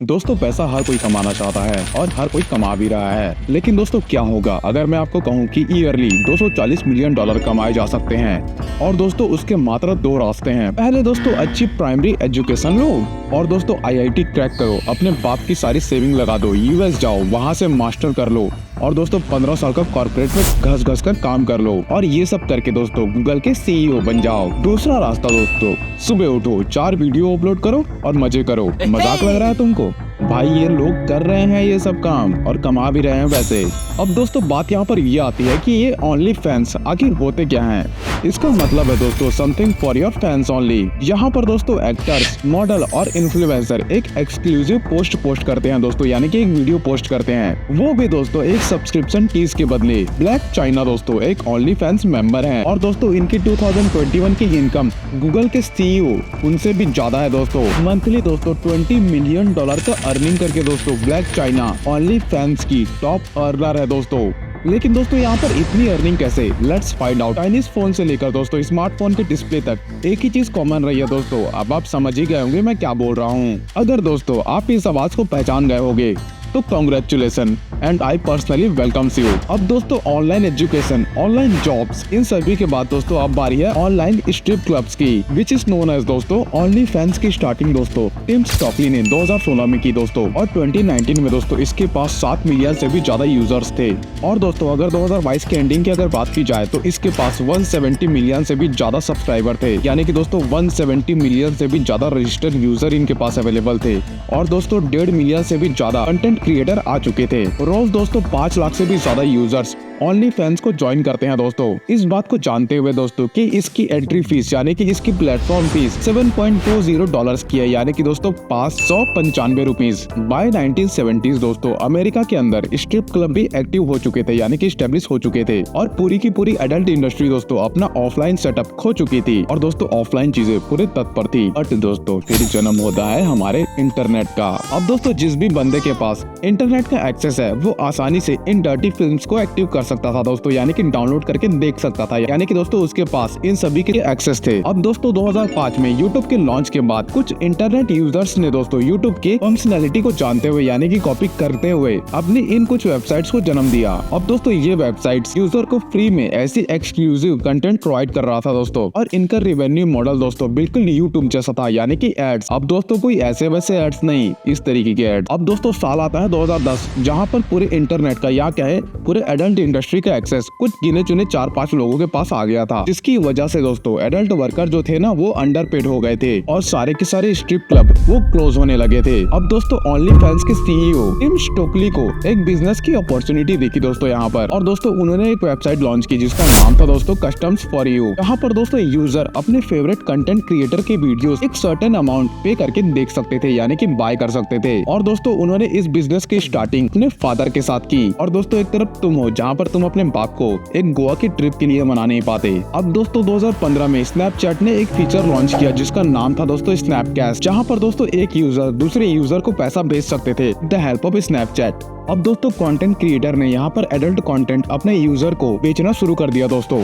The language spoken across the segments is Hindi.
दोस्तों पैसा हर कोई कमाना चाहता है और हर कोई कमा भी रहा है, लेकिन दोस्तों क्या होगा अगर मैं आपको कहूं कि ईयरली 240 मिलियन डॉलर कमाए जा सकते हैं। और दोस्तों उसके मात्र दो रास्ते हैं। पहले दोस्तों अच्छी प्राइमरी एजुकेशन लो और दोस्तों आईआईटी क्रैक करो, अपने बाप की सारी सेविंग लगा दो, यूएस जाओ, वहां से मास्टर कर लो और दोस्तों 15 साल का कॉर्पोरेट में घस घस कर काम कर लो और ये सब करके दोस्तों गूगल के सीईओ बन जाओ। दूसरा रास्ता दोस्तों, सुबह उठो, 4 वीडियो अपलोड करो और मजे करो। मजाक लग रहा है तुमको? भाई ये लोग कर रहे हैं ये सब काम और कमा भी रहे हैं वैसे। अब दोस्तों बात यहाँ पर ये आती है कि ये ओनली फैंस आखिर होते क्या हैं। इसका मतलब है दोस्तों something for your fans only. यहाँ पर दोस्तों एक्टर्स, मॉडल और इन्फ्लुएंसर एक एक्सक्लूसिव पोस्ट करते हैं दोस्तों, यानी कि एक वीडियो पोस्ट करते हैं, वो भी दोस्तों एक सब्सक्रिप्शन फीस के बदले। ब्लैक चाइना दोस्तों एक ओनली फैंस मेंबर हैं और दोस्तों इनकी 2021 की इनकम गूगल के सीईओ उनसे भी ज्यादा है दोस्तों। मंथली दोस्तों 20 मिलियन डॉलर का अर्निंग करके दोस्तों ब्लैक चाइना ओनली फैंस की टॉप अर्नर है दोस्तों। लेकिन दोस्तों यहाँ पर इतनी अर्निंग कैसे? Let's find out. Chinese phone से लेकर दोस्तों स्मार्टफोन के डिस्प्ले तक एक ही चीज कॉमन रही है दोस्तों। अब आप समझ ही गए होंगे मैं क्या बोल रहा हूँ। अगर दोस्तों आप इस आवाज को पहचान गए होंगे तो congratulation and I personally welcomes you. अब दोस्तों ऑनलाइन एजुकेशन, ऑनलाइन जॉब्स, इन सभी के बाद दोस्तों अब बारी है ऑनलाइन स्ट्रिप क्लब्स की, विच इज नोन एज दोस्तों ओनली फैंस की स्टार्टिंग दोस्तों टिम स्टॉकली ने 2016 में की दोस्तों और 2019 में दोस्तों इसके पास 7 मिलियन से भी ज्यादा यूजर्स थे। और दोस्तों अगर 2022 के एंडिंग की अगर बात की जाए तो इसके पास 170 मिलियन से भी ज्यादा सब्सक्राइबर थे, यानी कि दोस्तों 170 मिलियन से भी ज्यादा रजिस्टर्ड यूजर इनके पास अवेलेबल थे। और दोस्तों 1.5 मिलियन से भी ज्यादा कंटेंट क्रिएटर आ चुके थे। रोज दोस्तों 5 लाख से भी ज्यादा यूजर्स ओनली फैंस को ज्वाइन करते हैं दोस्तों। इस बात को जानते हुए दोस्तों कि इसकी एंट्री फीस यानी कि इसकी प्लेटफॉर्म फीस 7.20 डॉलर्स की है, यानी कि दोस्तों 595 रुपीज। बाय 1970s दोस्तों अमेरिका के अंदर स्ट्रिप क्लब भी एक्टिव हो चुके थे, यानी कि स्टेब्लिश हो चुके थे और पूरी की पूरी एडल्ट इंडस्ट्री दोस्तों अपना ऑफलाइन सेटअप खो चुकी थी और दोस्तों ऑफलाइन चीजें पूरे तत्पर थी। बट दोस्तों फिर जन्म होता है हमारे इंटरनेट का। अब दोस्तों जिस भी बंदे के पास इंटरनेट का एक्सेस है वो आसानी से इन डर्टी फिल्म्स को एक्टिव कर सकता था दोस्तों, यानी कि डाउनलोड करके देख सकता था, यानी कि दोस्तों उसके पास इन सभी के एक्सेस थे। अब दोस्तों 2005 में यूट्यूब के लॉन्च के बाद कुछ इंटरनेट यूजर्स ने दोस्तों यूट्यूब के फंक्शनैलिटी को जानते हुए यानी कि कॉपी करते हुए अपनी इन कुछ वेबसाइट्स को जन्म दिया। अब दोस्तों ये वेबसाइट्स यूजर को फ्री में ऐसी एक्सक्लूसिव कंटेंट प्रोवाइड कर रहा था दोस्तों और इनका रेवेन्यू मॉडल दोस्तों बिल्कुल यूट्यूब जैसा था, यानी कि एड्स। अब दोस्तों कोई ऐसे वैसे एड्स नहीं, इस तरीके के एड्स। अब दोस्तों साल आता है 2010, जहाँ पर पूरे इंटरनेट का या क्या है पूरे एडल्ट इंडस्ट्री का एक्सेस कुछ गिने चुने 4-5 लोगों के पास आ गया था, जिसकी वजह से दोस्तों एडल्ट वर्कर जो थे ना वो अंडरपेड हो गए थे और सारे के सारे स्ट्रिप क्लब वो क्लोज होने लगे थे। अब दोस्तों ओनली फैंस के सीईओ टिम स्टोकली को एक बिजनेस की अपॉर्चुनिटी देखी दोस्तों यहाँ पर, और दोस्तों उन्होंने एक वेबसाइट लॉन्च की जिसका नाम था दोस्तों कस्टम्स फॉर यू। यहाँ पर दोस्तों यूजर अपने फेवरेट कंटेंट क्रिएटर के वीडियोस एक सर्टेन अमाउंट पे करके देख सकते थे, यानी कि बाय कर सकते थे। और दोस्तों उन्होंने इस बिजनेस की स्टार्टिंग अपने फादर के साथ की। और दोस्तों एक तरफ तुम हो जहाँ पर तुम अपने बाप को एक गोवा की ट्रिप के लिए मना नहीं पाते। अब दोस्तों 2015 में स्नैपचैट ने एक फीचर लॉन्च किया जिसका नाम था दोस्तों स्नैपकैश, जहाँ पर दोस्तों एक यूजर दूसरे यूजर को पैसा भेज सकते थे द हेल्प ऑफ स्नैपचैट। अब दोस्तों कंटेंट क्रिएटर ने यहाँ पर एडल्ट कंटेंट अपने यूजर को बेचना शुरू कर दिया दोस्तों।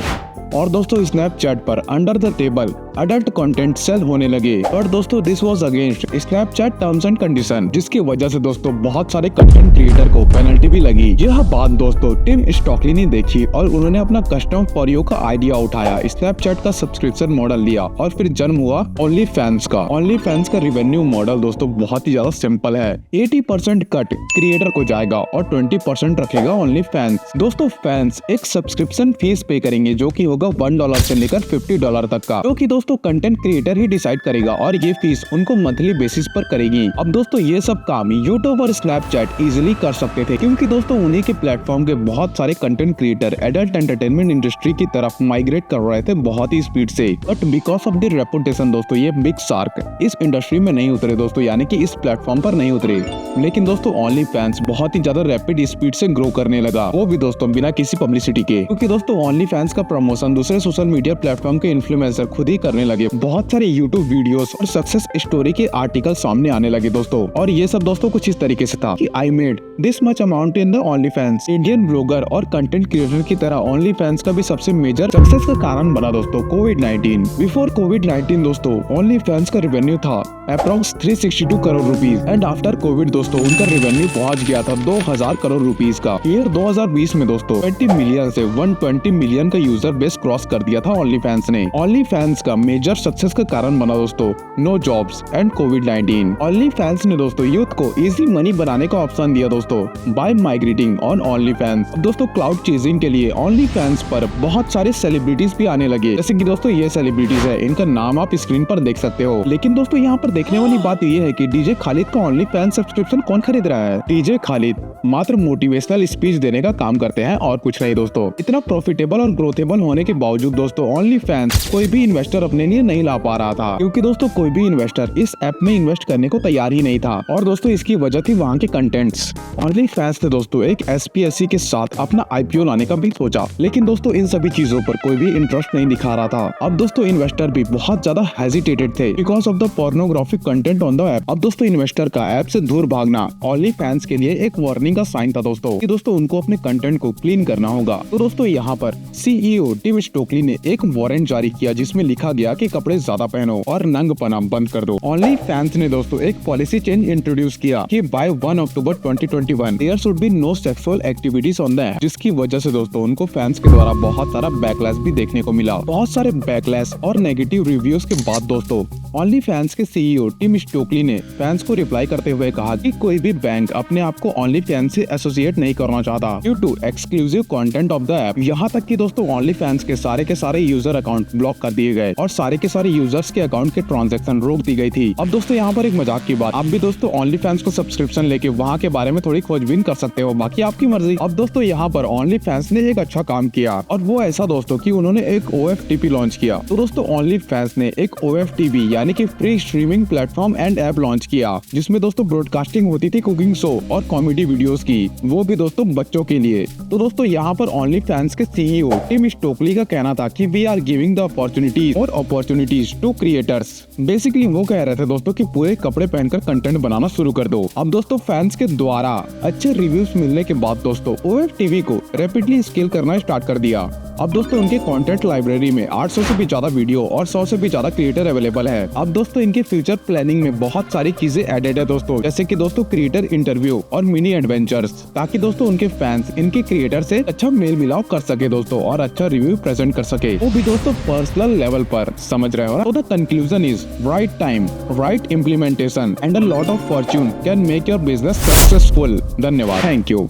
और दोस्तों स्नैपचैट पर under the table adult content sale होने लगे, और दोस्तों this was against Snapchat terms and condition, जिसकी वजह से दोस्तों बहुत सारे कंटेंट क्रिएटर को पेनल्टी भी लगी। यह बात दोस्तों टिम स्टॉकली ने देखी और उन्होंने अपना कस्टम फॉर यू का आइडिया उठाया, स्नैपचैट का सब्सक्रिप्शन मॉडल लिया और फिर जन्म हुआ ओनली फैंस का। ओनली फैंस का रिवेन्यू मॉडल दोस्तों बहुत ही ज्यादा सिंपल है। 80% कट क्रिएटर को जाएगा और 20% रखेगा ओनली फैंस। दोस्तों फैंस एक सब्सक्रिप्शन फीस पे करेंगे जो की होगा $1 से लेकर $50 तक का, जो कि दोस्तों कंटेंट क्रिएटर ही डिसाइड करेगा और ये फीस उनको मंथली बेसिस पर करेगी। अब दोस्तों ये सब काम यूट्यूब और स्नैपचैट इजीली कर सकते थे, क्योंकि दोस्तों उन्हीं के प्लेटफॉर्म के बहुत सारे content creator adult entertainment industry की तरफ माइग्रेट कर रहे थे बहुत ही स्पीड से। But because of the reputation दोस्तों ये बिग शार्क इस इंडस्ट्री में नहीं उतरे दोस्तों, यानी कि इस प्लेटफॉर्म पर नहीं उतरे। लेकिन दोस्तों ओनली फैंस बहुत ही ज्यादा रैपिड स्पीड से ग्रो करने लगा, वो भी दोस्तों बिना किसी पब्लिसिटी के, क्योंकि दोस्तों ओनली फैंस का प्रमोशन दूसरे सोशल मीडिया प्लेटफॉर्म के इन्फ्लुएंसर खुद ही कर करने लगे। बहुत सारे यूट्यूब वीडियोस और सक्सेस स्टोरी के आर्टिकल सामने आने लगे दोस्तों। और ये सब दोस्तों कुछ इस तरीके से था कि I made this much amount in the only fans. Indian blogger और कंटेंट क्रिएटर की तरह ओनली फैंस का भी सबसे मेजर सक्सेस का कारण बना दोस्तों कोविड-19। बिफोर कोविड-19 दोस्तों ओनली फैंस का रेवेन्यू था approx 362 crore rupees and after Covid दोस्तों उनका रेवेन्यू पहुंच गया था 2000 करोड़ रुपीज का। ईयर 2020 में दोस्तों 20 मिलियन से 120 मिलियन का यूजर बेस क्रॉस कर दिया था ओनली फैंस ने। ओनली फैंस का मेजर सक्सेस का कारण बना दोस्तों नो जॉब्स एंड कोविड-19। ओनली फैंस ने दोस्तों यूथ को इजी मनी बनाने का ऑप्शन दिया दोस्तों by migrating on OnlyFans. दोस्तों क्लाउड चेजिंग के लिए ओनली फैंस पर बहुत सारे सेलिब्रिटीज भी आने लगे, जैसे कि दोस्तों ये सेलिब्रिटीज है, इनका नाम आप स्क्रीन पर देख सकते हो। लेकिन दोस्तों यहाँ पर देखने वाली बात ये है कि डीजे खालिद का ओनली फैंस सब्सक्रिप्शन कौन खरीद रहा है। डीजे खालिद मात्र मोटिवेशनल स्पीच देने का काम करते हैं और कुछ नहीं दोस्तों। इतना प्रॉफिटेबल और ग्रोथेबल होने के बावजूद दोस्तों ओनली फैंस कोई भी इन्वेस्टर अपने लिए नहीं ला पा रहा था, क्योंकि दोस्तों कोई भी इन्वेस्टर इस ऐप में इन्वेस्ट करने को तैयार ही नहीं था। और दोस्तों इसकी वजह थी वहाँ के कंटेंट्स। ओनली फैंस ने दोस्तों एक SPSE के साथ अपना IPO लाने का भी सोचा, लेकिन दोस्तों इन सभी चीजों पर कोई भी इंटरेस्ट नहीं दिखा रहा था। अब दोस्तों इन्वेस्टर भी बहुत ज्यादा हेजिटेटेड थे because of the pornographic content on the app. अब दोस्तों इन्वेस्टर का ऐप से दूर भागना ओनली फैंस के लिए एक वार्निंग का साइन था दोस्तों कि दोस्तों उनको अपने कंटेंट को क्लीन करना होगा। तो दोस्तों यहाँ पर CEO टिम स्टोकली ने एक वारंट जारी किया जिसमें लिखा गया कि कपड़े ज्यादा पहनो और नंगपना बंद कर दो। ओनली फैंस ने दोस्तों एक पॉलिसी चेंज इंट्रोड्यूस किया कि by 1 October 2021 there should be no sexual activities on the app, जिसकी वजह से दोस्तों उनको फैंस के द्वारा बहुत सारा बैकलैश भी देखने को मिला। बहुत सारे बैकलैश और नेगेटिव रिव्यूज के बाद दोस्तों ओनली फैंस के CEO टिम स्टोकली ने फैंस को रिप्लाई करते हुए कहा कि कोई भी बैंक अपने आप को ओनली फैंस से एसोसिएट नहीं करना चाहता due to exclusive content of the app. यहाँ तक कि दोस्तों ओनली फैंस के सारे यूजर अकाउंट ब्लॉक कर दिए गए और सारे के सारे यूजर्स के अकाउंट के ट्रांजैक्शन रोक दी गई थी। अब दोस्तों यहाँ पर एक मजाक की बात, आप भी दोस्तों ओनली फैंस को सब्सक्रिप्शन लेके वहाँ के बारे में थोड़ी खोजबीन कर सकते हो, बाकी आपकी मर्जी। अब दोस्तों यहाँ पर ओनली फैंस ने एक अच्छा काम किया और वो ऐसा दोस्तों कि उन्होंने एक OFTP लॉन्च किया। तो दोस्तों ओनली फैंस ने एक OFTP यानी कि free streaming platform and app launch किया, जिसमें दोस्तों ब्रॉडकास्टिंग होती थी कुकिंग शो और कॉमेडी वीडियोस की, वो भी दोस्तों बच्चों के लिए। तो दोस्तों यहाँ पर ओनली फैंस के CEO टिम स्टोकली का कहना था कि we are giving the opportunities to creators. Basically वो कह रहे थे दोस्तों कि पूरे कपड़े पहनकर कंटेंट बनाना शुरू कर दो। अब दोस्तों फैंस के द्वारा अच्छे रिव्यूज मिलने के बाद दोस्तों OFTV को रैपिडली स्केल करना स्टार्ट कर दिया। अब दोस्तों इनके कंटेंट लाइब्रेरी में 800 से भी ज्यादा वीडियो और 100 से भी ज्यादा क्रिएटर अवेलेबल है। अब दोस्तों इनके फ्यूचर प्लानिंग में बहुत सारी चीजें एडेड है दोस्तों, जैसे कि दोस्तों क्रिएटर इंटरव्यू और मिनी एडवेंचर्स, ताकि दोस्तों उनके फैंस इनके क्रिएटर से अच्छा मेल मिलाव कर सके दोस्तों और अच्छा रिव्यू प्रेजेंट कर सके, वो भी दोस्तों पर्सनल लेवल पर। समझ रहे हो ना? तो the conclusion is right time, right implementation and a lot of Fortune can make your business successful. धन्यवाद, थैंक यू।